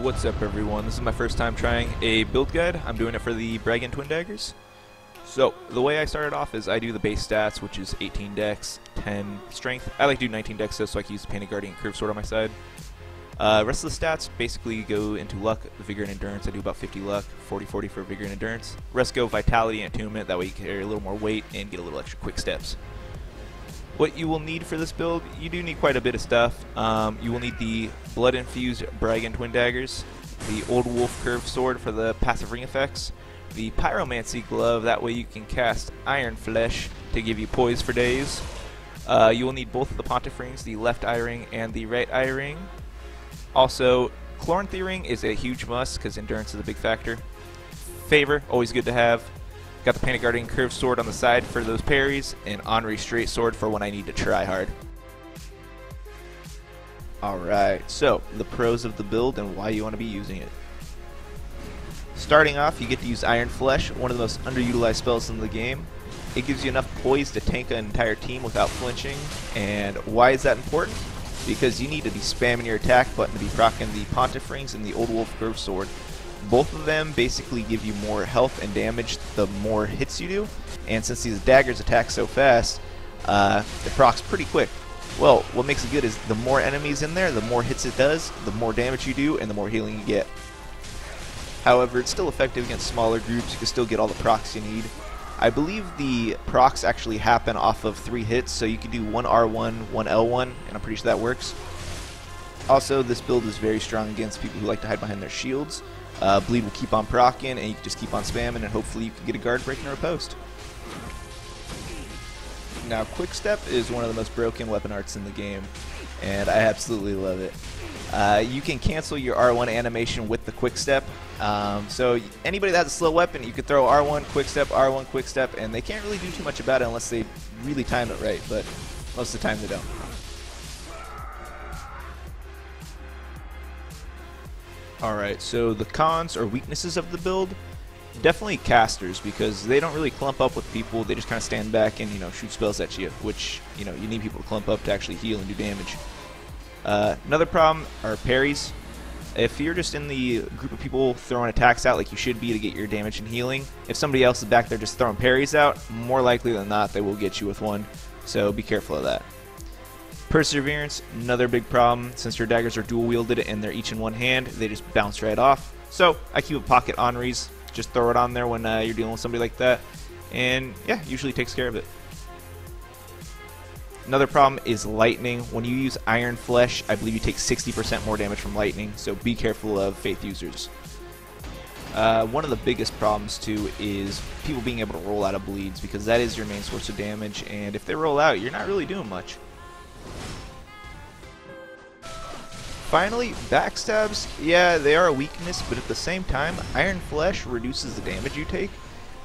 What's up everyone, this is my first time trying a build guide. I'm doing it for the Brigand Twindaggers. So, the way I started off is I do the base stats, which is 18 dex, 10 strength. I like to do 19 dex so I can use the Painted Guardian Curve Sword on my side. Rest of the stats basically go into luck, vigor, and endurance. I do about 50 luck, 40-40 for vigor and endurance. Rest go vitality and attunement, that way you carry a little more weight and get a little extra quick steps. What you will need for this build, you do need quite a bit of stuff. You will need the Blood Infused Brigand Twindaggers, the Old Wolf Curved Sword for the passive ring effects, the Pyromancy Glove, that way you can cast Iron Flesh to give you poise for days. You will need both of the Pontiff Rings, the left eye ring and the right eye ring. Also, Chloranthy Ring is a huge must because endurance is a big factor. Favor, always good to have. Got the Painted Guardian Curved Sword on the side for those parries, and Anri Straight Sword for when I need to try hard. Alright, so the pros of the build and why you want to be using it. Starting off, you get to use Iron Flesh, one of the most underutilized spells in the game. It gives you enough poise to tank an entire team without flinching. And why is that important? Because you need to be spamming your attack button to be proccing the Pontiff Rings and the Old Wolf Curved Sword. Both of them basically give you more health and damage the more hits you do, and since these daggers attack so fast, it procs pretty quick. Well, what makes it good is the more enemies in there, the more hits it does, the more damage you do, and the more healing you get. However, it's still effective against smaller groups. You can still get all the procs you need. I believe the procs actually happen off of 3 hits, so you can do 1 R1, 1 L1, and I'm pretty sure that works. Also, this build is very strong against people who like to hide behind their shields. Bleed will keep on proccing, and you can just keep on spamming, and hopefully you can get a guard breaking or a post. Now, Quick Step is one of the most broken weapon arts in the game, and I absolutely love it. You can cancel your R1 animation with the Quick Step. So anybody that has a slow weapon, you could throw R1, Quick Step, and they can't really do too much about it unless they really time it right, but most of the time they don't. Alright, so the cons or weaknesses of the build, definitely casters, because they don't really clump up with people. They just kind of stand back and, shoot spells at you, which, you need people to clump up to actually heal and do damage. Another problem are parries. If you're just in the group of people throwing attacks out like you should be to get your damage and healing, if somebody else is back there just throwing parries out, more likely than not they will get you with one, so be careful of that. Perseverance, another big problem. Since your daggers are dual wielded and they're each in one hand, they just bounce right off. So I keep a pocket Anri's, just throw it on there when you're dealing with somebody like that, and yeah, usually takes care of it. Another problem is lightning. When you use Iron Flesh, I believe you take 60% more damage from lightning, so be careful of Faith users. One of the biggest problems too is people being able to roll out of bleeds, because that is your main source of damage, and if they roll out, you're not really doing much. Finally, backstabs, yeah, they are a weakness, but at the same time, Iron Flesh reduces the damage you take.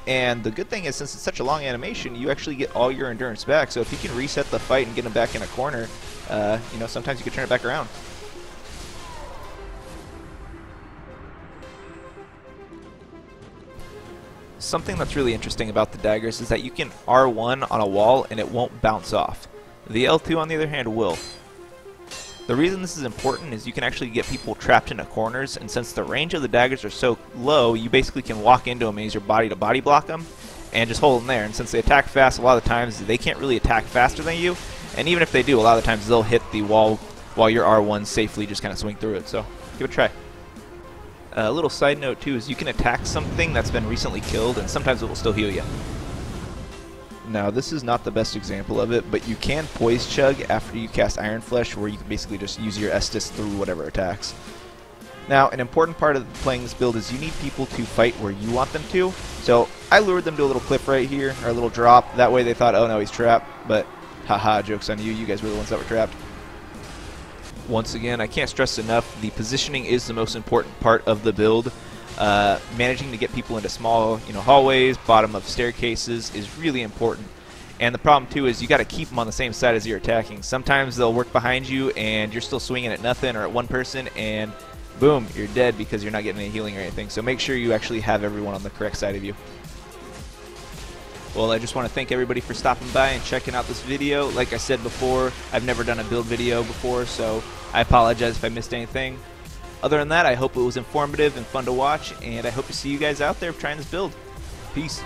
And the good thing is, since it's such a long animation, you actually get all your endurance back. So if you can reset the fight and get them back in a corner, sometimes you can turn it back around. Something that's really interesting about the daggers is that you can R1 on a wall and it won't bounce off. The L2, on the other hand, will. The reason this is important is you can actually get people trapped into corners, and since the range of the daggers are so low, you basically can walk into them and use your body to body block them and just hold them there. And since they attack fast, a lot of the times they can't really attack faster than you, and even if they do, a lot of the times they'll hit the wall while your R1 safely just kind of swing through it, so give it a try. A little side note too is you can attack something that's been recently killed, and sometimes it will still heal you. Now, this is not the best example of it, but you can poise chug after you cast Iron Flesh, where you can basically just use your Estus through whatever attacks. Now, an important part of playing this build is you need people to fight where you want them to. So I lured them to a little cliff right here, or a little drop. That way they thought, oh no, he's trapped. But haha, joke's on you. You guys were the ones that were trapped. Once again, I can't stress enough, the positioning is the most important part of the build. Managing to get people into small, hallways, bottom of staircases is really important. And the problem too is you got to keep them on the same side as you're attacking. Sometimes they'll work behind you and you're still swinging at nothing or at one person, and boom, you're dead because you're not getting any healing or anything. So make sure you actually have everyone on the correct side of you. Well, I just want to thank everybody for stopping by and checking out this video. Like I said before, I've never done a build video before, so I apologize if I missed anything. Other than that, I hope it was informative and fun to watch, and I hope to see you guys out there trying this build. Peace.